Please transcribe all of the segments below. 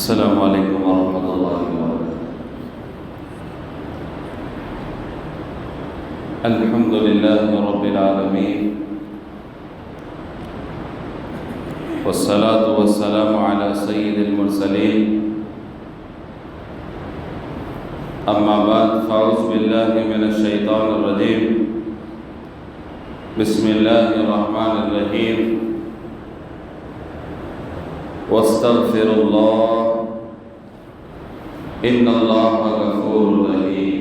السلام علیکم ورحمۃ اللہ وبرکاتہ۔ الحمد للہ رب العالمین والصلاة والسلام علی سید المرسلین، اما بعد فاعوذ باللہ من الشیطان الرجیم، بسم اللہ الرحمن الرحیم، واستغفر اللہ ان اللہ غفور رحیم۔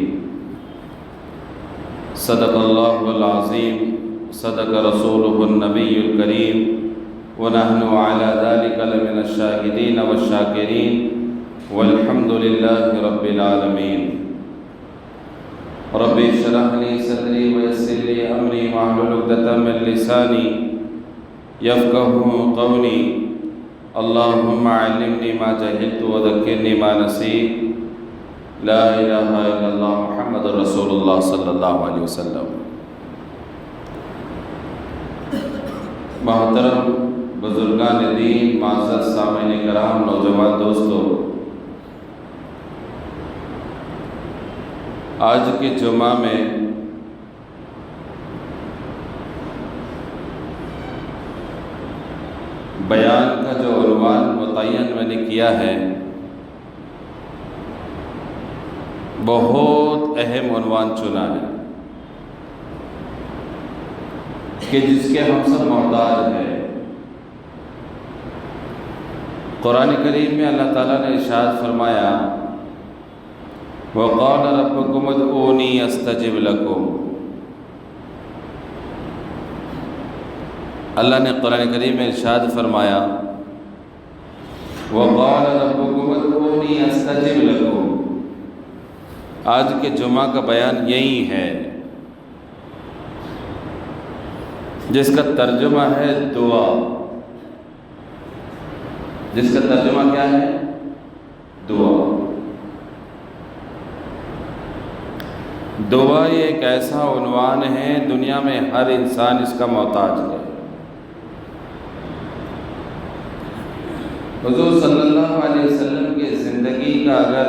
صدق اللہ العظیم، صدق رسولہ النبی الکریم، ونحن علی ذلک لمن الشاہدین والشاکرین، والحمد للہ رب العالمین۔ رب اشرح لی صدری ویسر لی امری واحلل عقدۃ من لسانی یفقہوا قولی۔ اللہم علمنی ما جہلت وذکرنی ما نسیت، لا الہ الا اللہ محمد رسول اللہ صلی اللہ علیہ وسلم۔ محترم بزرگان دین، معزز سامعین کرام، نوجوان دوستو، آج کے جمعہ میں بیان کا جو عنوان متعین میں نے کیا ہے، بہت اہم عنوان چنا ہے کہ جس کے ہم سب محتاج ہیں۔ قرآن کریم میں اللہ تعالیٰ نے ارشاد فرمایا، وَقَالَ رَبُّكُمُ ادْعُونِي أَسْتَجِبْ لَكُمْ۔ اللہ نے قرآن کریم میں ارشاد فرمایا، وَقَالَ رَبُّكُمُ ادْعُونِي أَسْتَجِبْ لَكُمْ۔ آج کے جمعہ کا بیان یہی ہے، جس کا ترجمہ ہے دعا۔ جس کا ترجمہ کیا ہے؟ دعا۔ دعا یہ ایک ایسا عنوان ہے، دنیا میں ہر انسان اس کا محتاج ہے۔ حضور صلی اللہ علیہ وسلم کی زندگی کا اگر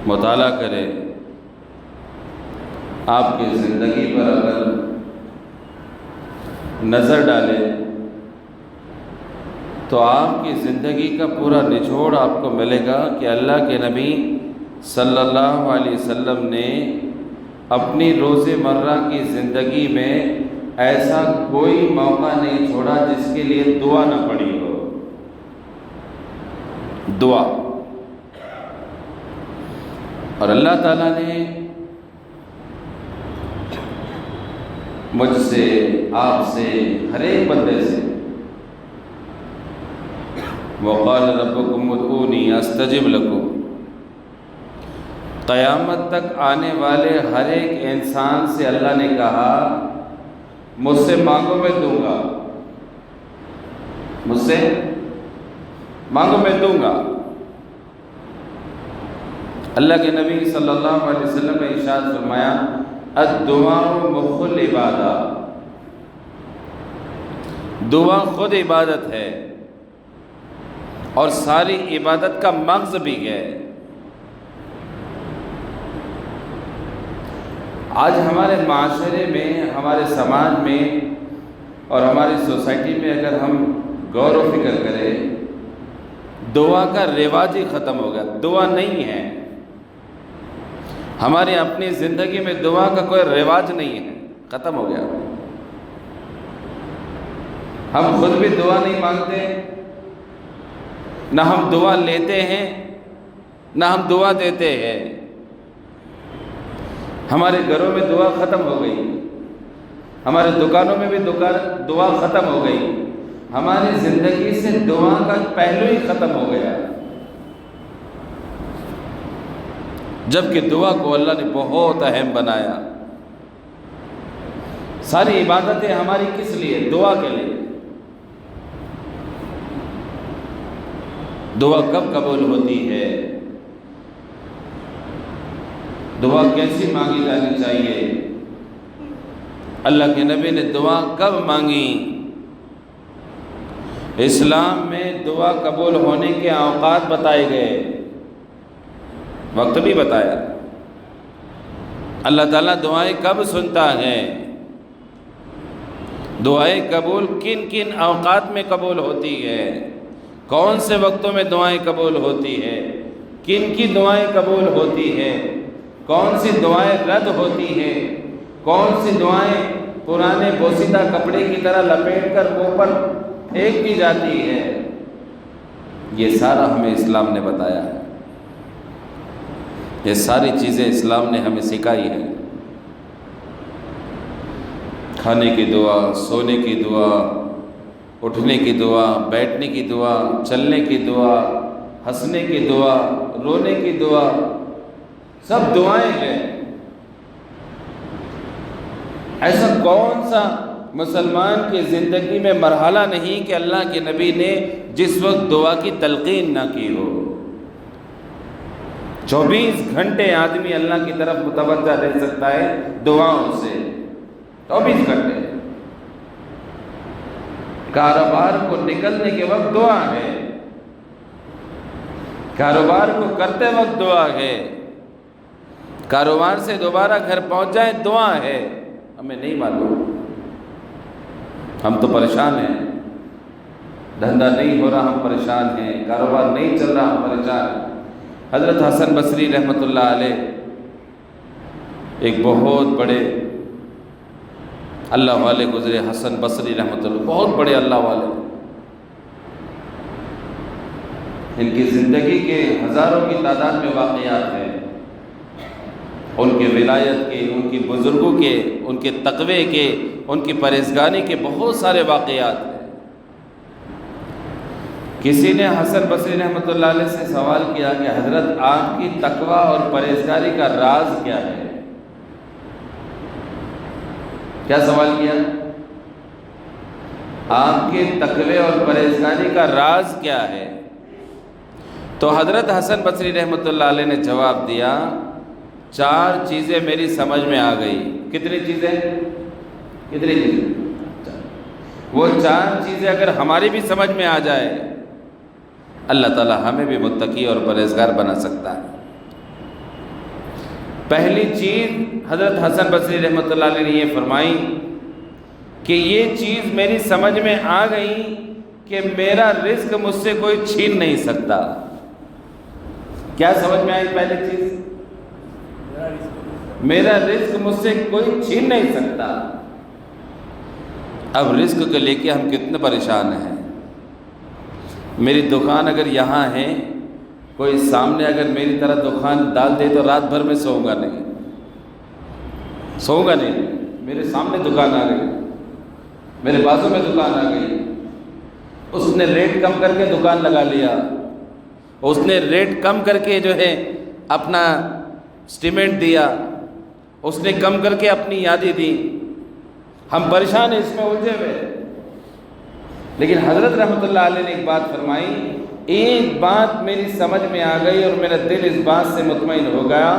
مطالعہ کرے، آپ کی زندگی پر اگر نظر ڈالے، تو آپ کی زندگی کا پورا نچوڑ آپ کو ملے گا کہ اللہ کے نبی صلی اللہ علیہ وسلم نے اپنی روز مرہ کی زندگی میں ایسا کوئی موقع نہیں چھوڑا جس کے لیے دعا نہ پڑی ہو۔ دعا۔ اور اللہ تعالیٰ نے مجھ سے، آپ سے، ہر ایک بندے سے وَقَالَ رَبُّكُمُ ادْعُونِي أَسْتَجِبْ لَكُمْ، قیامت تک آنے والے ہر ایک انسان سے اللہ نے کہا، مجھ سے مانگو میں دوں گا، مجھ سے مانگو میں دوں گا۔ اللہ کے نبی صلی اللہ علیہ وسلم نے ارشاد فرمایا، الدعاء مخ العبادہ، دعا خود عبادت ہے اور ساری عبادت کا مغز بھی ہے۔ آج ہمارے معاشرے میں، ہمارے سماج میں اور ہماری سوسائٹی میں اگر ہم غور و فکر کریں، دعا کا رواج ہی ختم ہو گیا، دعا نہیں ہے۔ ہماری اپنی زندگی میں دعا کا کوئی رواج نہیں ہے، ختم ہو گیا۔ ہم خود بھی دعا نہیں مانگتے، نہ ہم دعا لیتے ہیں، نہ ہم دعا دیتے ہیں۔ ہمارے گھروں میں دعا ختم ہو گئی، ہمارے دکانوں میں بھی دعا ختم ہو گئی، ہماری زندگی سے دعا کا پہلو ہی ختم ہو گیا، جبکہ دعا کو اللہ نے بہت اہم بنایا۔ ساری عبادتیں ہماری کس لیے؟ دعا کے لیے۔ دعا کب قبول ہوتی ہے؟ دعا کیسی مانگی جانی چاہیے؟ اللہ کے نبی نے دعا کب مانگی؟ اسلام میں دعا قبول ہونے کے اوقات بتائے گئے، وقت بھی بتایا۔ اللہ تعالیٰ دعائیں کب سنتا ہے، دعائیں قبول کن کن اوقات میں قبول ہوتی ہے، کون سے وقتوں میں دعائیں قبول ہوتی ہے، کن کی دعائیں قبول ہوتی ہے، کون سی دعائیں رد ہوتی ہیں، کون سی دعائیں پرانے بوسیدہ کپڑے کی طرح لپیٹ کر منہ پر پھینک دی جاتی ہے، یہ سارا ہمیں اسلام نے بتایا ہے، یہ ساری چیزیں اسلام نے ہمیں سکھائی ہیں۔ کھانے کی دعا، سونے کی دعا، اٹھنے کی دعا، بیٹھنے کی دعا، چلنے کی دعا، ہنسنے کی دعا، رونے کی دعا، سب دعائیں ہیں۔ ایسا کون سا مسلمان کی زندگی میں مرحلہ نہیں کہ اللہ کے نبی نے جس وقت دعا کی تلقین نہ کی ہو۔ 24 گھنٹے آدمی اللہ کی طرف متوجہ رہ سکتا ہے دعاؤں سے، 24 گھنٹے۔ کاروبار کو نکلنے کے وقت دعا ہے، کاروبار کو کرتے وقت دعا ہے، کاروبار سے دوبارہ گھر پہنچ جائے دعا ہے۔ ہمیں نہیں معلوم، ہم تو پریشان ہیں، دھندا نہیں ہو رہا ہم پریشان ہیں، کاروبار نہیں چل رہا ہم پریشان ہیں۔ حضرت حسن بصری رحمۃ اللہ علیہ ایک بہت بڑے اللہ والے گزرے، حسن بصری رحمۃ اللہ، بہت بڑے اللہ والے، ان کی زندگی کے ہزاروں کی تعداد میں واقعات ہیں، ان کے ولایت کے، ان کی بزرگوں کے، ان کے تقوی کے، ان کی پرہیزگاری کے بہت سارے واقعات ہیں۔ کسی نے حسن بصری رحمۃ اللہ علیہ سے سوال کیا کہ حضرت آپ کی تقوی اور پرہیزگاری کا راز کیا ہے؟ کیا سوال کیا؟ آپ کے تقوی اور پرہیزگاری کا راز کیا ہے؟ تو حضرت حسن بصری رحمۃ اللہ علیہ نے جواب دیا، 4 چیزیں میری سمجھ میں آ گئی۔ کتنی چیزیں؟ کتنی چیزیں؟ وہ 4 چیزیں اگر ہماری بھی سمجھ میں آ جائے، اللہ تعالیٰ ہمیں بھی متقی اور پرہیزگار بنا سکتا ہے۔ پہلی چیز حضرت حسن بصری رحمۃ اللہ علیہ نے یہ فرمائی کہ یہ چیز میری سمجھ میں آ گئی کہ میرا رزق مجھ سے کوئی چھین نہیں سکتا۔ کیا سمجھ میں آئی پہلی چیز؟ میرا رزق مجھ سے کوئی چھین نہیں سکتا۔ اب رزق کو لے کے ہم کتنے پریشان ہیں۔ میری دکان اگر یہاں ہے، کوئی سامنے اگر میری طرح دکان ڈال دے تو رات بھر میں سوؤں گا نہیں، سوؤں گا نہیں۔ میرے سامنے دکان آ گئی، میرے بازو میں دکان آ گئی، اس نے ریٹ کم کر کے دکان لگا لیا، اس نے ریٹ کم کر کے جو ہے اپنا اسٹیمنٹ دیا، اس نے کم کر کے اپنی یادی دی، ہم پریشان ہیں، اس میں الجھے ہوئے۔ لیکن حضرت رحمۃ اللہ علیہ نے ایک بات فرمائی، ایک بات میری سمجھ میں آ گئی اور میرا دل اس بات سے مطمئن ہو گیا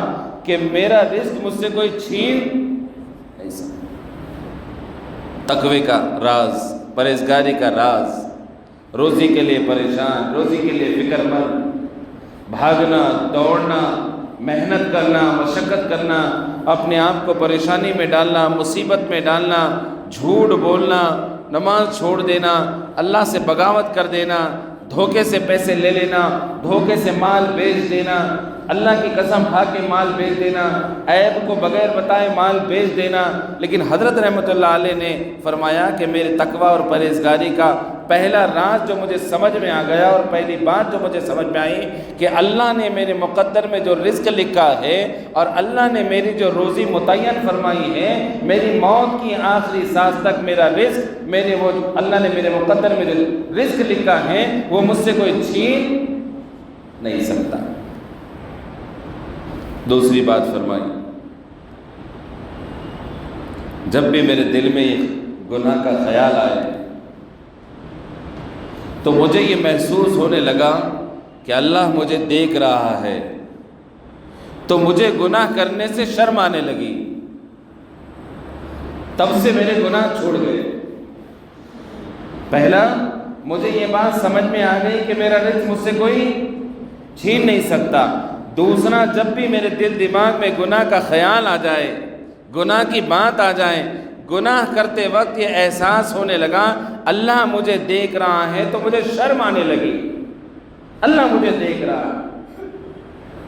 کہ میرا رزق مجھ سے کوئی چھین نہیں سکتا۔ تقوی کا راز، پرہیزگاری کا راز، روزی کے لیے پریشان، روزی کے لیے فکر مند، بھاگنا، دوڑنا، محنت کرنا، مشقت کرنا، اپنے آپ کو پریشانی میں ڈالنا، مصیبت میں ڈالنا، جھوٹ بولنا، نماز چھوڑ دینا، اللہ سے بغاوت کر دینا، دھوکے سے پیسے لے لینا، دھوکے سے مال بیچ دینا، اللہ کی قسم کھا کے مال بیچ دینا، عیب کو بغیر بتائے مال بیچ دینا۔ لیکن حضرت رحمۃ اللہ علیہ نے فرمایا کہ میرے تقوی اور پرہیزگاری کا پہلا راز جو مجھے سمجھ میں آ گیا اور پہلی بات جو مجھے سمجھ میں آئی کہ اللہ نے میرے مقدر میں جو رزق لکھا ہے اور اللہ نے میری جو روزی متعین فرمائی ہے، میری موت کی آخری سانس تک میرا رزق، وہ اللہ نے میرے مقدر میں جو رزق لکھا ہے وہ مجھ سے کوئی چھین نہیں سکتا۔ دوسری بات فرمائی، جب بھی میرے دل میں یہ گناہ کا خیال آئے تو مجھے یہ محسوس ہونے لگا کہ اللہ مجھے دیکھ رہا ہے، تو مجھے گناہ کرنے سے شرم آنے لگی، تب سے میرے گناہ چھوڑ گئے۔ پہلا مجھے یہ بات سمجھ میں آ گئی کہ میرا رزق مجھ سے کوئی چھین نہیں سکتا۔ دوسرا، جب بھی میرے دل دماغ میں گناہ کا خیال آ جائے، گناہ کی بات آ جائے، گناہ کرتے وقت یہ احساس ہونے لگا اللہ مجھے دیکھ رہا ہے، تو مجھے شرم آنے لگی، اللہ مجھے دیکھ رہا ہے۔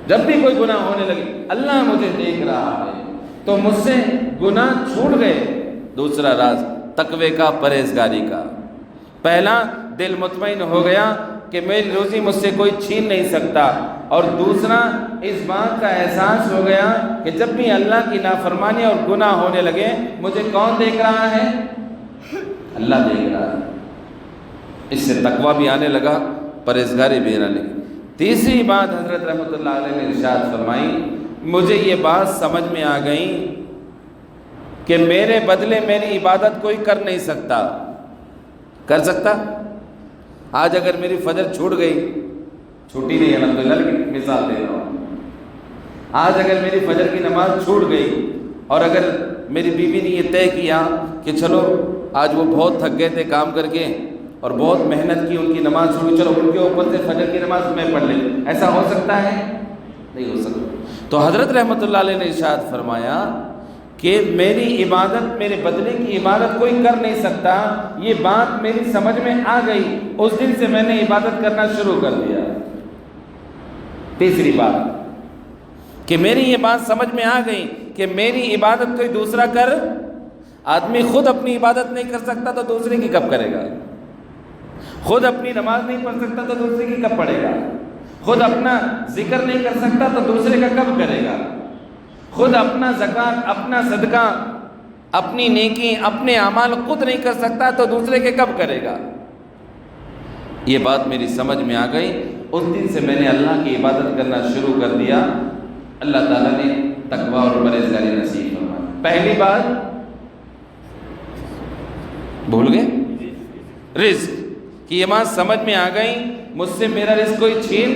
جب بھی کوئی گناہ ہونے لگی اللہ مجھے دیکھ رہا ہے، تو مجھ سے گناہ چھوٹ گئے۔ دوسرا راز تقوی کا، پرہیزگاری کا۔ پہلا، دل مطمئن ہو گیا کہ میری روزی مجھ سے کوئی چھین نہیں سکتا، اور دوسرا، اس بات کا احساس ہو گیا کہ جب بھی اللہ کی نافرمانی اور گناہ ہونے لگے مجھے کون دیکھ رہا ہے؟ اللہ دیکھ رہا ہے۔ اس سے تقوی بھی آنے لگا، پرہیزگاری بھی آنے لگی۔ تیسری بات حضرت رحمۃ اللہ علیہ نے ارشاد فرمائی، مجھے یہ بات سمجھ میں آ گئی کہ میرے بدلے میری عبادت کوئی کر نہیں سکتا۔ کر سکتا؟ آج اگر میری فجر چھوٹ گئی، چھوٹی نہیں الحمدللہ لیکن مثال دے رہا ہوں، آج اگر میری فجر کی نماز چھوٹ گئی اور اگر میری بیوی نے یہ طے کیا کہ چلو آج وہ بہت تھک گئے تھے کام کر کے اور بہت محنت کی، ان کی نماز چھوڑی، چلو ان کے اوپر سے فجر کی نماز میں پڑھ لیں، ایسا ہو سکتا ہے؟ نہیں ہو سکتا۔ تو حضرت رحمۃ اللہ علیہ نے ارشاد فرمایا کہ میری عبادت، میرے بدلے کی عبادت کوئی کر نہیں سکتا، یہ بات میری سمجھ میں آ گئی، اس دن سے میں نے عبادت کرنا شروع کر دیا۔ تیسری بات کہ میری یہ بات سمجھ میں آ گئی کہ میری عبادت کوئی دوسرا کر، آدمی خود اپنی عبادت نہیں کر سکتا تو دوسرے کی کب کرے گا؟ خود اپنی نماز نہیں پڑھ سکتا تو دوسرے کی کب پڑھے گا؟ خود اپنا ذکر نہیں کر سکتا تو دوسرے کا کب کرے گا؟ خود اپنا زکوٰۃ، اپنا صدقہ، اپنی نیکی، اپنے اعمال خود نہیں کر سکتا تو دوسرے کے کب کرے گا؟ یہ بات میری سمجھ میں آ گئی، اس دن سے میں نے اللہ کی عبادت کرنا شروع کر دیا۔ اللہ تعالیٰ نے تقویٰ اور پرہیزگاری نصیب فرمائی۔ پہلی بات بھول گئے، رزق کی یہ بات سمجھ میں آ گئی، مجھ سے میرا رزق کوئی چھین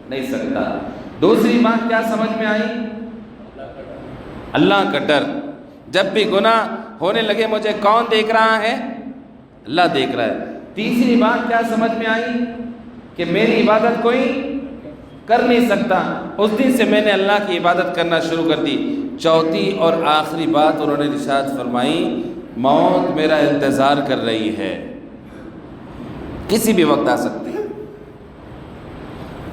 نہیں سکتا۔ دوسری بات کیا سمجھ میں آئی؟ اللہ کا ڈر۔ جب بھی گناہ ہونے لگے مجھے کون دیکھ رہا ہے؟ اللہ دیکھ رہا ہے۔ تیسری بات کیا سمجھ میں آئی؟ کہ میری عبادت کوئی کر نہیں سکتا، اس دن سے میں نے اللہ کی عبادت کرنا شروع کر دی۔ چوتھی اور آخری بات انہوں نے ارشاد فرمائی، موت میرا انتظار کر رہی ہے، کسی بھی وقت آ سکتی ہے۔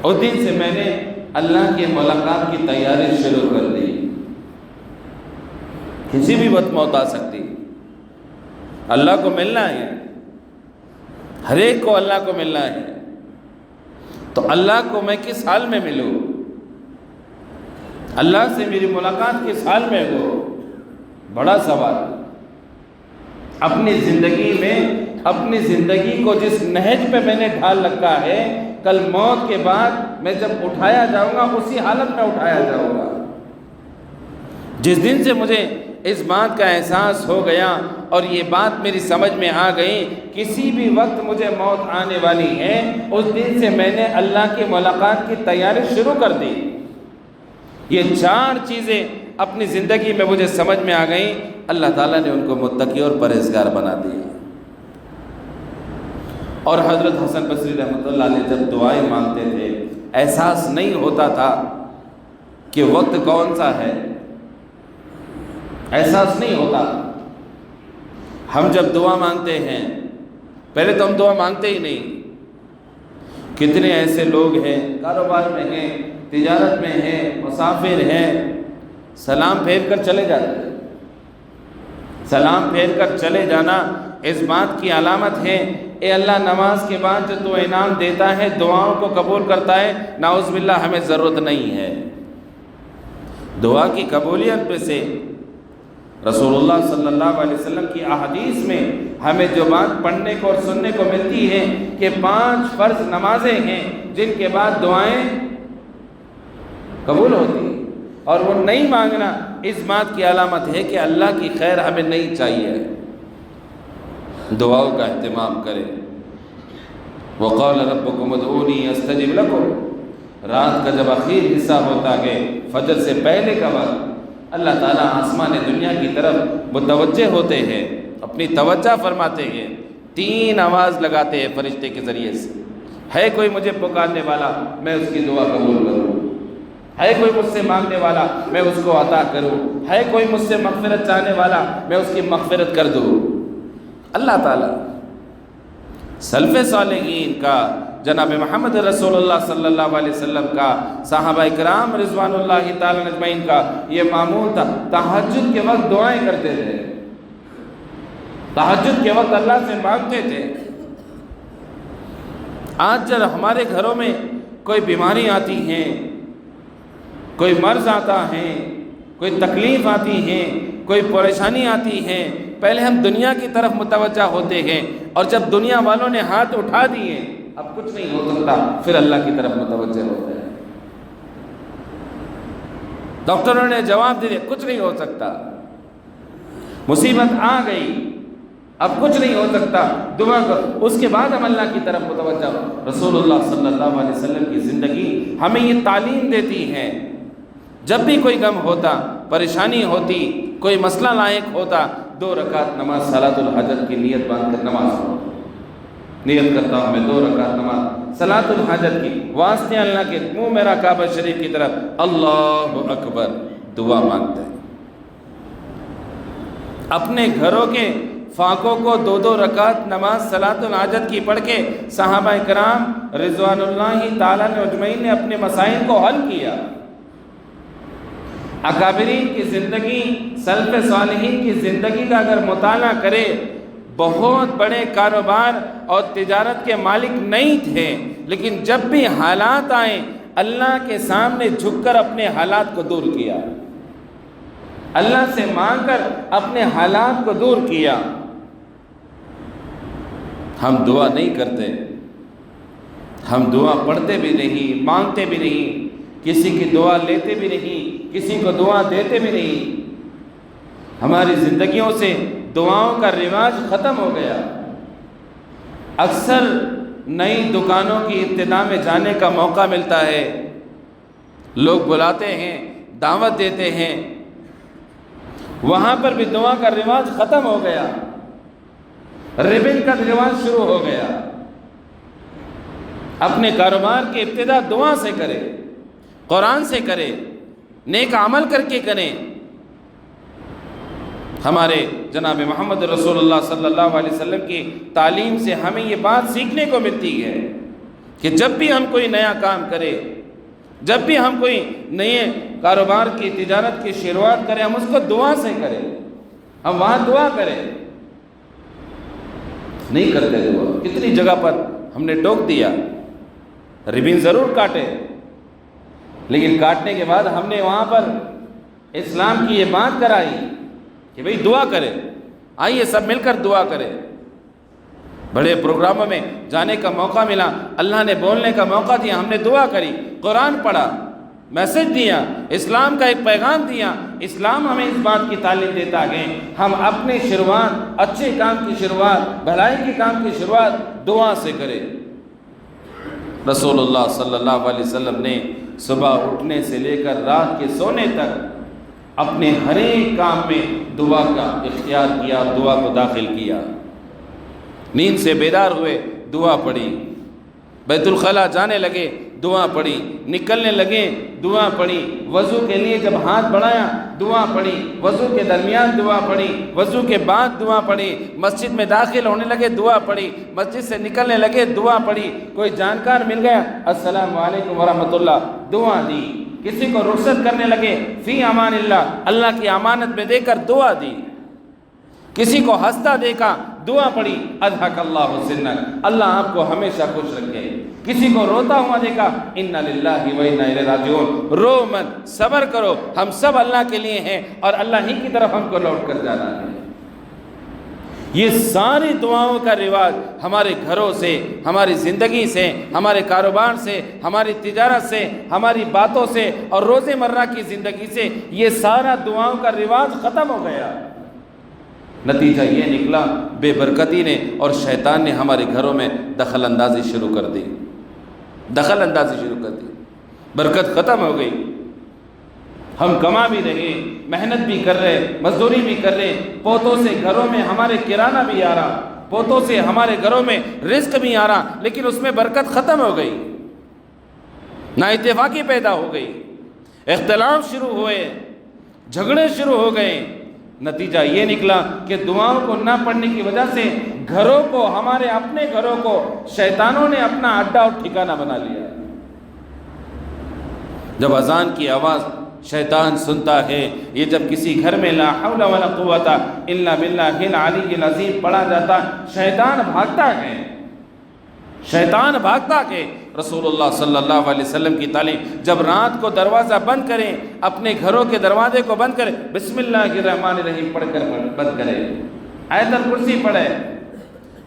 اس دن سے میں نے اللہ کے ملاقات کی تیاری شروع کر دی، کسی بھی وقت موت آ سکتی، اللہ کو ملنا ہے، ہر ایک کو اللہ کو ملنا ہے، تو اللہ کو میں کس حال میں ملوں؟ اللہ سے میری ملاقات کس حال میں ہو؟ بڑا سوال۔ اپنی زندگی میں، اپنی زندگی کو جس نہج پہ میں نے ڈھال رکھا ہے، کل موت کے بعد میں جب اٹھایا جاؤں گا اسی حالت میں اٹھایا جاؤں گا۔ جس دن سے مجھے اس بات کا احساس ہو گیا اور یہ بات میری سمجھ میں آ گئی کسی بھی وقت مجھے موت آنے والی ہے، اس دن سے میں نے اللہ کی ملاقات کی تیاری شروع کر دی۔ یہ چار چیزیں اپنی زندگی میں مجھے سمجھ میں آ گئیں، اللہ تعالیٰ نے ان کو متقی اور پرہیزگار بنا دیا۔ اور حضرت حسن بصری رحمۃ اللہ علیہ جب دعائیں مانگتے تھے، احساس نہیں ہوتا تھا کہ وقت کون سا ہے، احساس نہیں ہوتا۔ ہم جب دعا مانگتے ہیں، پہلے تو ہم دعا مانگتے ہی نہیں۔ کتنے ایسے لوگ ہیں، کاروبار میں ہیں، تجارت میں ہیں، مسافر ہیں، سلام پھیر کر چلے جاتے ہیں۔ سلام پھیر کر چلے جانا اس بات کی علامت ہے، اے اللہ نماز کے بعد جو تو انعام دیتا ہے، دعاؤں کو قبول کرتا ہے، نعوذ باللہ ہمیں ضرورت نہیں ہے۔ دعا کی قبولیت میں سے رسول اللہ صلی اللہ علیہ وسلم کی احادیث میں ہمیں جو بات پڑھنے کو اور سننے کو ملتی ہے کہ 5 فرض نمازیں ہیں جن کے بعد دعائیں قبول ہوتی ہیں، اور وہ نہیں مانگنا اس بات کی علامت ہے کہ اللہ کی خیر ہمیں نہیں چاہیے۔ دعاؤں کا اہتمام کریں۔ وقال ربکم ادعونی استجب لکم، رات کا جب آخر حصہ ہوتا ہے، فجر سے پہلے کا وقت، اللہ تعالیٰ آسمان دنیا کی طرف متوجہ ہوتے ہیں، اپنی توجہ فرماتے ہیں۔ 3 آواز لگاتے ہیں فرشتے کے ذریعے سے، ہے کوئی مجھے پکارنے والا میں اس کی دعا قبول کروں، ہے کوئی مجھ سے مانگنے والا میں اس کو عطا کروں، ہے کوئی مجھ سے مغفرت چاہنے والا میں اس کی مغفرت کر دوں۔ اللہ تعالیٰ سلف صالحین کا، جناب محمد رسول اللہ صلی اللہ علیہ وسلم کا، صحابہ کرام رضوان اللہ تعالیٰ اجمعین کا یہ معمول تھا، تہجد کے وقت دعائیں کرتے تھے، تہجد کے وقت اللہ سے مانگتے تھے۔ آج جب ہمارے گھروں میں کوئی بیماری آتی ہے، کوئی مرض آتا ہے، کوئی تکلیف آتی ہے، کوئی پریشانی آتی ہے، پہلے ہم دنیا کی طرف متوجہ ہوتے ہیں، اور جب دنیا والوں نے ہاتھ اٹھا دیے اب کچھ نہیں ہو سکتا، پھر اللہ کی طرف متوجہ ہوتے ہیں۔ ڈاکٹروں نے جواب دے دیا کچھ نہیں ہو سکتا، مصیبت آ گئی اب کچھ نہیں ہو سکتا، دعا کرو، اس کے بعد ہم اللہ کی طرف متوجہ ہو۔ رسول اللہ صلی اللہ علیہ وسلم کی زندگی ہمیں یہ تعلیم دیتی ہے، جب بھی کوئی غم ہوتا، پریشانی ہوتی، کوئی مسئلہ لاحق ہوتا، 2 رکعت نماز صلاۃ الحاجت کی نیت باندھ کر نماز پڑھو۔ نیت کرتا ہوں میں 2 رکعت نماز صلاۃ الحاجت کی، واسطے اللہ کے، منہ میرا کعبہ شریف کی طرف، اللہ اکبر، دعا مانگتے ہیں۔ اپنے گھروں کے فاقوں کو 2 رکعت نماز صلاۃ الحاجت کی پڑھ کے صحابہ کرام رضوان اللہ تعالیٰ اجمعین نے اپنے مسائل کو حل کیا۔ اکابرین کی زندگی، سلف صالحین کی زندگی کا اگر مطالعہ کرے، بہت بڑے کاروبار اور تجارت کے مالک نہیں تھے، لیکن جب بھی حالات آئیں اللہ کے سامنے جھک کر اپنے حالات کو دور کیا، اللہ سے مانگ کر اپنے حالات کو دور کیا۔ ہم دعا نہیں کرتے، ہم دعا پڑھتے بھی نہیں، مانگتے بھی نہیں، کسی کی دعا لیتے بھی نہیں، کسی کو دعا دیتے بھی نہیں۔ ہماری زندگیوں سے دعاؤں کا رواج ختم ہو گیا۔ اکثر نئی دکانوں کی ابتدا میں جانے کا موقع ملتا ہے، لوگ بلاتے ہیں، دعوت دیتے ہیں، وہاں پر بھی دعا کا رواج ختم ہو گیا، ربن کا رواج شروع ہو گیا۔ اپنے کاروبار کی ابتدا دعا سے کرے، قرآن سے کرے، نیک عمل کر کے کریں۔ ہمارے جناب محمد رسول اللہ صلی اللہ علیہ وسلم کی تعلیم سے ہمیں یہ بات سیکھنے کو ملتی ہے کہ جب بھی ہم کوئی نیا کام کریں، جب بھی ہم کوئی نئے کاروبار کی، تجارت کی شروعات کریں، ہم اس کو دعا سے کریں، ہم وہاں دعا کریں۔ نہیں کرتے دعا، کتنی جگہ پر ہم نے ٹوک دیا، ربن ضرور کاٹے، لیکن کاٹنے کے بعد ہم نے وہاں پر اسلام کی یہ بات کرائی کہ بھئی دعا کرے، آئیے سب مل کر دعا کرے۔ بڑے پروگراموں میں جانے کا موقع ملا، اللہ نے بولنے کا موقع دیا، ہم نے دعا کری، قرآن پڑھا، میسج دیا، اسلام کا ایک پیغام دیا۔ اسلام ہمیں اس بات کی تعلیم دیتا ہے ہم اپنی شروعات، اچھے کام کی شروعات، بھلائی کے کام کی شروعات دعا سے کریں۔ رسول اللہ صلی اللہ علیہ وسلم نے صبح اٹھنے سے لے کر رات کے سونے تک اپنے ہر ایک کام میں دعا کا اختیار کیا، دعا کو داخل کیا۔ نیند سے بیدار ہوئے، دعا پڑھی، بیت الخلاء جانے لگے، دعا پڑھی، نکلنے لگے، دعا پڑھی، وضو کے لیے جب ہاتھ بڑھایا دعا پڑھی، وضو کے درمیان دعا پڑھی، وضو کے بعد دعا پڑھی، مسجد میں داخل ہونے لگے دعا پڑھی، مسجد سے نکلنے لگے دعا پڑھی، کوئی جانکار مل گیا السلام علیکم ورحمۃ اللہ، دعا دی، کسی کو رخصت کرنے لگے فی امان اللہ، اللہ کی امانت میں دے کر دعا دی، کسی کو ہنستا دیکھا دعا پڑھی اضحک اللہ سنک، اللہ آپ کو ہمیشہ خوش رکھے، کسی کو روتا ہوا دیکھا انا للہ و انا الیہ راجعون، رو مت، صبر کرو، ہم سب اللہ کے لیے ہیں اور اللہ ہی کی طرف ہم کو لوٹ کر جانا ہے۔ یہ ساری دعاؤں کا رواج ہمارے گھروں سے، ہماری زندگی سے، ہمارے کاروبار سے، ہماری تجارت سے، ہماری باتوں سے اور روز مرہ کی زندگی سے یہ سارا دعاؤں کا رواج ختم ہو گیا۔ نتیجہ یہ نکلا بے برکتی نے اور شیطان نے ہمارے گھروں میں دخل اندازی شروع کر دی، دخل اندازی شروع کر دی، برکت ختم ہو گئی۔ ہم کما بھی رہے، محنت بھی کر رہے، مزدوری بھی کر رہے، پوتوں سے گھروں میں ہمارے کرانہ بھی آ رہا، پوتوں سے ہمارے گھروں میں رزق بھی آ رہا، لیکن اس میں برکت ختم ہو گئی، نا اتفاقی پیدا ہو گئی، اختلاف شروع ہوئے، جھگڑے شروع ہو گئے۔ نتیجہ یہ نکلا کہ دعاؤں کو نہ پڑھنے کی وجہ سے گھروں کو، ہمارے اپنے گھروں کو شیطانوں نے اپنا اڈا اور ٹھکانہ بنا لیا۔ جب اذان کی آواز شیطان سنتا ہے، یہ جب کسی گھر میں لا حول ولا قوت الا باللہ العلی العظیم پڑھا جاتا، شیطان بھاگتا ہے، شیطان بھاگتا ہے۔ رسول اللہ صلی اللہ علیہ وسلم کی تعلیم، جب رات کو دروازہ بند کریں، اپنے گھروں کے دروازے کو بند کریں، بسم اللہ الرحمن الرحیم پڑھ کر بند کریں، آیت الکرسی پڑھے،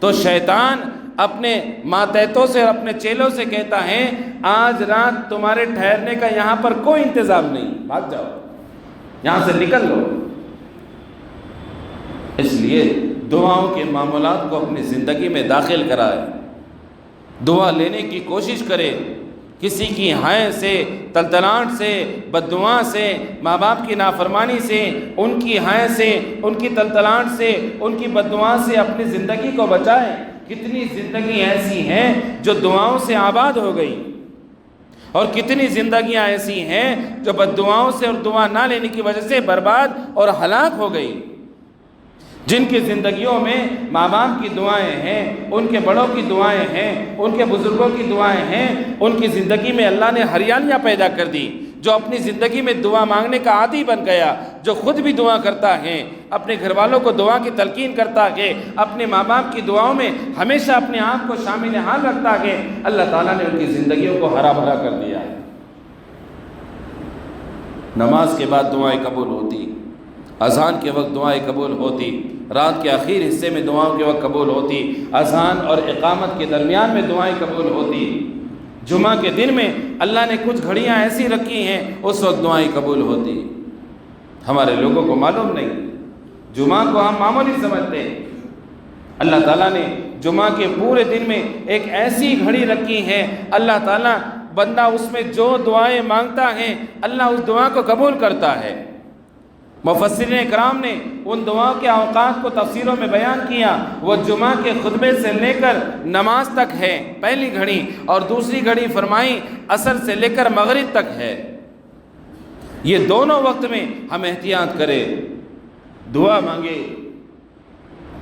تو شیطان اپنے ماتحتوں سے اور اپنے چیلوں سے کہتا ہے آج رات تمہارے ٹھہرنے کا یہاں پر کوئی انتظام نہیں، بھاگ جاؤ، یہاں سے نکل لو۔ اس لیے دعاؤں کے معاملات کو اپنی زندگی میں داخل کرائے، دعا لینے کی کوشش کرے۔ کسی کی ہائے سے، تلتلاہٹ سے، بد دعا سے، ماں باپ کی نافرمانی سے، ان کی ہائے سے، ان کی تلتلاہٹ سے، ان کی بد دعا سے اپنی زندگی کو بچائے۔ کتنی زندگی ایسی ہیں جو دعاؤں سے آباد ہو گئی، اور کتنی زندگیاں ایسی ہیں جو بد دعاؤں سے اور دعا نہ لینے کی وجہ سے برباد اور ہلاک ہو گئی۔ جن کی زندگیوں میں ماں باپ کی دعائیں ہیں، ان کے بڑوں کی دعائیں ہیں، ان کے بزرگوں کی دعائیں ہیں، ان کی زندگی میں اللہ نے ہریالیاں پیدا کر دی۔ جو اپنی زندگی میں دعا مانگنے کا عادی بن گیا، جو خود بھی دعا کرتا ہے، اپنے گھر والوں کو دعا کی تلقین کرتا ہے، اپنے ماں باپ کی دعاؤں میں ہمیشہ اپنے آپ کو شامل حال رکھتا ہے، اللہ تعالیٰ نے ان کی زندگیوں کو ہرا بھرا کر دیا ہے۔ نماز کے بعد دعائیں قبول ہوتی، اذان کے وقت دعائیں قبول ہوتی، رات کے آخر حصے میں دعاؤں کے وقت قبول ہوتی، اذان اور اقامت کے درمیان میں دعائیں قبول ہوتی، جمعہ کے دن میں اللہ نے کچھ گھڑیاں ایسی رکھی ہیں اس وقت دعائیں قبول ہوتی۔ ہمارے لوگوں کو معلوم نہیں، جمعہ کو ہم معمولی سمجھتے ہیں، اللہ تعالیٰ نے جمعہ کے پورے دن میں ایک ایسی گھڑی رکھی ہے، اللہ تعالیٰ بندہ اس میں جو دعائیں مانگتا ہے اللہ اس دعا کو قبول کرتا ہے۔ مفسرین اکرام نے ان دعاؤں کے اوقات کو تفسیروں میں بیان کیا، وہ جمعہ کے خطبے سے لے کر نماز تک ہے پہلی گھڑی، اور دوسری گھڑی فرمائی عصر سے لے کر مغرب تک ہے۔ یہ دونوں وقت میں ہم احتیاط کریں، دعا مانگے،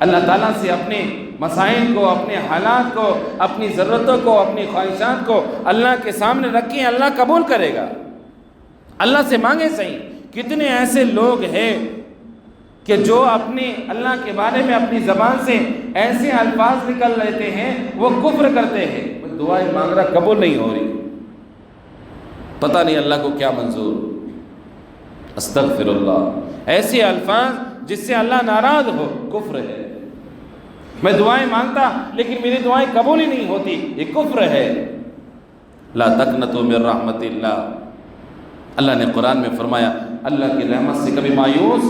اللہ تعالیٰ سے اپنے مسائل کو، اپنے حالات کو، اپنی ضرورتوں کو، اپنی خواہشات کو اللہ کے سامنے رکھیں، اللہ قبول کرے گا۔ اللہ سے مانگے صحیح۔ کتنے ایسے لوگ ہیں کہ جو اپنے اللہ کے بارے میں اپنی زبان سے ایسے الفاظ نکل لیتے ہیں، وہ کفر کرتے ہیں، دعائیں مانگ رہا قبول نہیں ہو رہی، پتہ نہیں اللہ کو کیا منظور۔ استغفر اللہ، ایسے الفاظ جس سے اللہ ناراض ہو کفر ہے۔ میں دعائیں مانگتا لیکن میری دعائیں قبول ہی نہیں ہوتی، یہ کفر ہے۔ لا تقنطوا من رحمت اللہ، اللہ نے قرآن میں فرمایا اللہ کی رحمت سے کبھی مایوس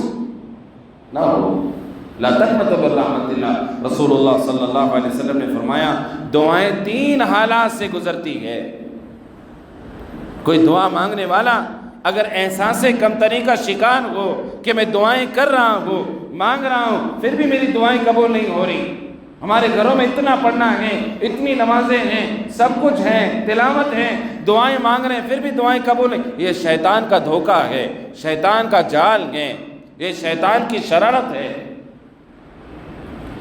نہ ہو۔ لا تقنطوا من رحمت اللہ، رسول اللہ صلی اللہ علیہ وسلم نے فرمایا دعائیں تین حالات سے گزرتی ہے۔ کوئی دعا مانگنے والا اگر احساس کمتری کا شکار ہو کہ میں دعائیں کر رہا ہوں، مانگ رہا ہوں، پھر بھی میری دعائیں قبول نہیں ہو رہی، ہمارے گھروں میں اتنا پڑھنا ہے، اتنی نمازیں ہیں، سب کچھ ہے، تلاوت ہے، دعائیں مانگ رہے ہیں پھر بھی دعائیں قبول نہیں، یہ شیطان کا دھوکہ ہے، شیطان کا جال ہے، یہ شیطان کی شرارت ہے۔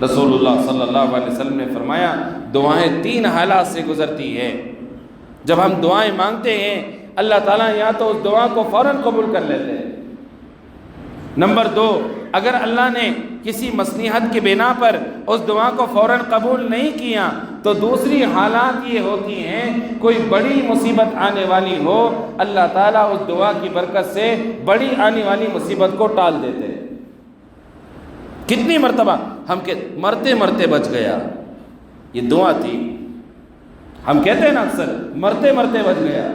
رسول اللہ صلی اللہ علیہ وسلم نے فرمایا دعائیں تین حالات سے گزرتی ہے۔ جب ہم دعائیں مانگتے ہیں اللہ تعالیٰ یا تو اس دعا کو فوراً قبول کر لیتے ہیں۔ نمبر دو، اگر اللہ نے کسی مصلحت کی بنا پر اس دعا کو فوراً قبول نہیں کیا تو دوسری حالات یہ ہوتی ہیں، کوئی بڑی مصیبت آنے والی ہو، اللہ تعالیٰ اس دعا کی برکت سے بڑی آنے والی مصیبت کو ٹال دیتے ہیں۔ کتنی مرتبہ ہم مرتے مرتے بچ گیا، یہ دعا تھی، ہم کہتے ہیں نا اکثر مرتے مرتے بچ گیا،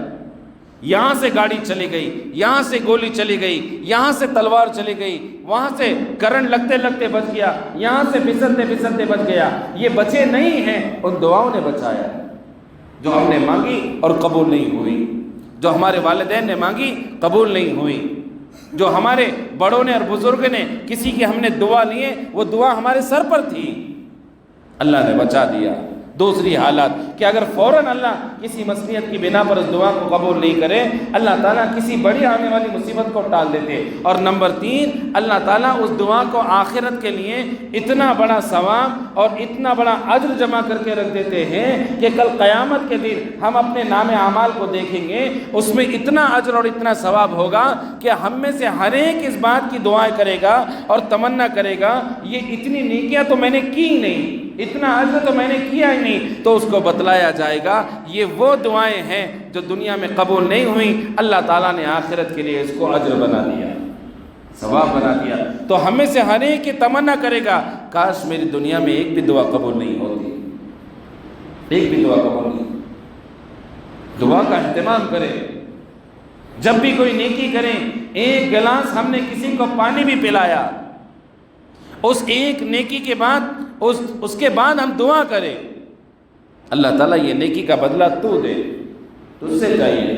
یہاں سے گاڑی چلی گئی، یہاں سے گولی چلی گئی، یہاں سے تلوار چلی گئی، وہاں سے کرنٹ لگتے لگتے بچ گیا، یہاں سے پھسلتے پھسلتے بچ گیا۔ یہ بچے نہیں ہیں، ان دعاؤں نے بچایا جو ہم نے مانگی اور قبول نہیں ہوئی، جو ہمارے والدین نے مانگی قبول نہیں ہوئی، جو ہمارے بڑوں نے اور بزرگ نے کسی کی ہم نے دعا لیے وہ دعا ہمارے سر پر تھی، اللہ نے بچا دیا۔ دوسری حالت کہ اگر فوراً اللہ کسی مصلحت کی بنا پر اس دعا کو قبول نہیں کرے، اللہ تعالیٰ کسی بڑی آنے والی مصیبت کو ٹال دیتے۔ اور نمبر 3، اللہ تعالیٰ اس دعا کو آخرت کے لیے اتنا بڑا ثواب اور اتنا بڑا اجر جمع کر کے رکھ دیتے ہیں کہ کل قیامت کے دن ہم اپنے نام اعمال کو دیکھیں گے، اس میں اتنا اجر اور اتنا ثواب ہوگا کہ ہم میں سے ہر ایک اس بات کی دعائیں کرے گا اور تمنا کرے گا یہ اتنی نیکیاں تو میں نے کی نہیں، اتنا اجر تو میں نے کیا ہی نہیں۔ تو اس کو بتلایا جائے گا یہ وہ دعائیں ہیں جو دنیا میں قبول نہیں ہوئیں، اللہ تعالیٰ نے آخرت کے لیے اس کو اجر بنا دیا، ثواب بنا دیا۔ تو ہم میں سے ہر ایک یہ تمنا کرے گا کاش میری دنیا میں ایک بھی دعا قبول نہیں ہوتی، ایک بھی دعا قبول نہیں۔ دعا کا اہتمام کریں، جب بھی کوئی نیکی کریں، ایک گلاس ہم نے کسی کو پانی بھی پلایا، اس ایک نیکی کے بعد اس کے بعد ہم دعا کریں اللہ تعالیٰ یہ نیکی کا بدلہ تو دے، تجھ سے چاہیے۔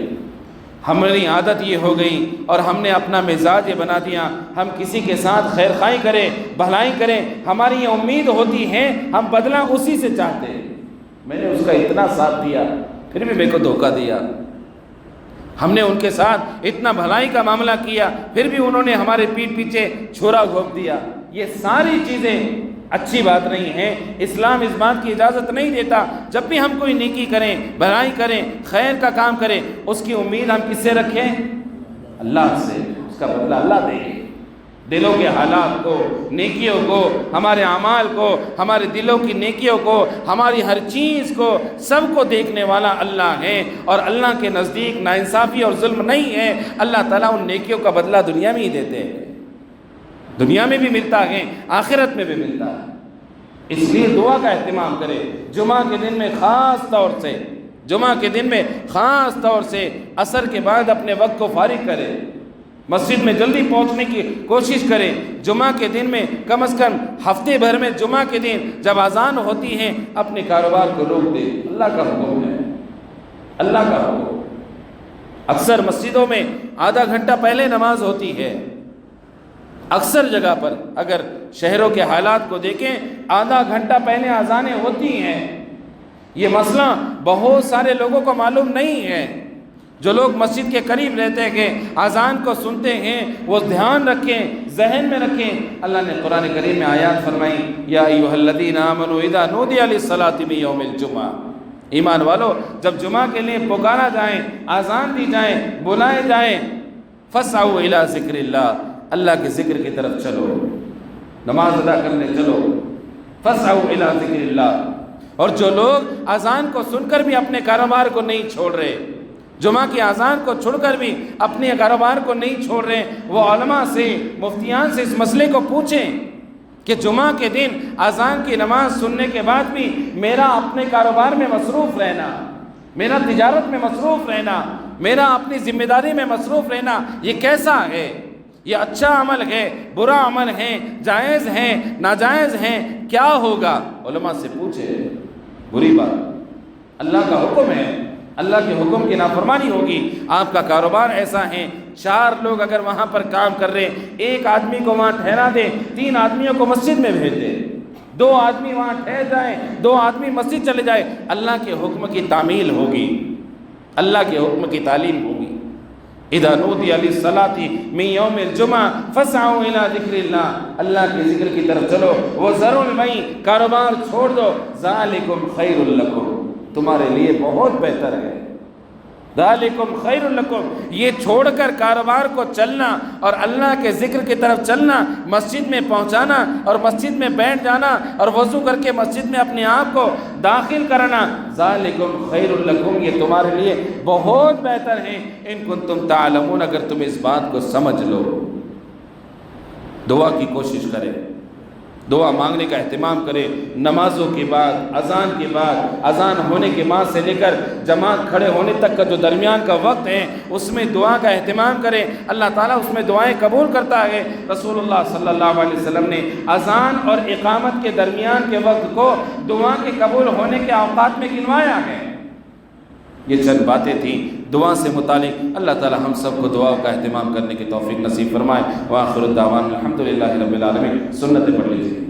ہماری عادت یہ ہو گئی اور ہم نے اپنا مزاج یہ بنا دیا، ہم کسی کے ساتھ خیر خواہی کریں، بھلائی کریں، ہماری یہ امید ہوتی ہے ہم بدلہ اسی سے چاہتے ہیں۔ میں نے اس کا اتنا ساتھ دیا پھر بھی میرے کو دھوکہ دیا، ہم نے ان کے ساتھ اتنا بھلائی کا معاملہ کیا پھر بھی انہوں نے ہمارے پیٹھ پیچھے چھرا گھونپ دیا۔ یہ ساری چیزیں اچھی بات نہیں ہے۔ اسلام اس بات کی اجازت نہیں دیتا جب بھی ہم کوئی نیکی کریں، بھلائی کریں، خیر کا کام کریں، اس کی امید ہم کس سے رکھیں؟ اللہ سے، اس کا بدلہ اللہ دے گا۔ دلوں کے حالات کو، نیکیوں کو، ہمارے اعمال کو، ہمارے دلوں کی نیکیوں کو، ہماری ہر چیز کو، سب کو دیکھنے والا اللہ ہے، اور اللہ کے نزدیک ناانصافی اور ظلم نہیں ہے۔ اللہ تعالیٰ ان نیکیوں کا بدلہ دنیا میں ہی دیتے ہیں، دنیا میں بھی ملتا ہے، آخرت میں بھی ملتا ہے۔ اس لیے دعا کا اہتمام کرے۔ جمعہ کے دن میں خاص طور سے عصر کے بعد اپنے وقت کو فارغ کرے، مسجد میں جلدی پہنچنے کی کوشش کرے۔ جمعہ کے دن میں کم از کم ہفتے بھر میں جمعہ کے دن جب اذان ہوتی ہے اپنے کاروبار کو روک دے، اللہ کا حکم ہے، اللہ کا حکم۔ اکثر مسجدوں میں آدھا گھنٹہ پہلے نماز ہوتی ہے، اکثر جگہ پر اگر شہروں کے حالات کو دیکھیں آدھا گھنٹہ پہلے اذانیں ہوتی ہیں۔ یہ مسئلہ بہت سارے لوگوں کو معلوم نہیں ہے۔ جو لوگ مسجد کے قریب رہتے ہیں کہ اذان کو سنتے ہیں وہ دھیان رکھیں، ذہن میں رکھیں۔ اللہ نے قرآن کریم میں آیات فرمائی، یا ایھا الذین آمنوا اذا نودی للصلاۃ من یوم الجمعہ، ایمان والو جب جمعہ کے لیے پکارا جائے، اذان دی جائے، بلائے جائیں، فاسعوا الی ذکر اللہ، اللہ کے ذکر کی طرف چلو، نماز ادا کرنے چلو، فاسعوا الی ذکر اللہ۔ اور جو لوگ اذان کو سن کر بھی اپنے کاروبار کو نہیں چھوڑ رہے، جمعہ کی اذان کو چھوڑ کر بھی اپنے کاروبار کو نہیں چھوڑ رہے، وہ علماء سے، مفتیان سے اس مسئلے کو پوچھیں کہ جمعہ کے دن اذان کی نماز سننے کے بعد بھی میرا اپنے کاروبار میں مصروف رہنا، میرا تجارت میں مصروف رہنا، میرا اپنی ذمہ داری میں مصروف رہنا، یہ کیسا ہے؟ یہ اچھا عمل ہے، برا عمل ہے، جائز ہے، ناجائز ہے، کیا ہوگا؟ علماء سے پوچھے، بری بات، اللہ کا حکم ہے، اللہ کے حکم کی نافرمانی ہوگی۔ آپ کا کاروبار ایسا ہے، 4 لوگ اگر وہاں پر کام کر رہے، ایک آدمی کو وہاں ٹھہرا دے، 3 آدمیوں کو مسجد میں بھیج دے، 2 آدمی وہاں ٹھہر جائیں، 2 آدمی مسجد چلے جائے، اللہ کے حکم کی تعمیل ہوگی، اللہ کے حکم کی تعلیم ہوگی۔ اذا نودی للصلاۃ من یوم الجمعہ فاسعوا الی ذکر اللہ، اللہ کے ذکر کی طرف چلو، وذروا البیع، کاروبار چھوڑ دو، ذالکم خیر لکم، تمہارے لیے بہت بہتر ہے، ذالکم خیر لکم، یہ چھوڑ کر کاروبار کو چلنا اور اللہ کے ذکر کی طرف چلنا، مسجد میں پہنچانا اور مسجد میں بیٹھ جانا اور وضو کر کے مسجد میں اپنے آپ کو داخل کرنا، ذالکم خیر لکم، یہ تمہارے لیے بہت بہتر ہے، ان کنتم تعلمون، اگر تم اس بات کو سمجھ لو۔ دعا کی کوشش کریں، دعا مانگنے کا اہتمام کرے، نمازوں کے بعد، اذان کے بعد، اذان ہونے کے بعد سے لے کر جماعت کھڑے ہونے تک کا جو درمیان کا وقت ہے اس میں دعا کا اہتمام کرے، اللہ تعالیٰ اس میں دعائیں قبول کرتا ہے۔ رسول اللہ صلی اللہ علیہ وسلم نے اذان اور اقامت کے درمیان کے وقت کو دعا کے قبول ہونے کے اوقات میں گنوایا ہے۔ یہ چند باتیں تھیں دعا سے متعلق، اللہ تعالی ہم سب کو دعا کا اہتمام کرنے کی توفیق نصیب فرمائے۔ وآخر الدعوانا الحمدللہ رب العالمین۔ سنتیں پڑھ لیجیے۔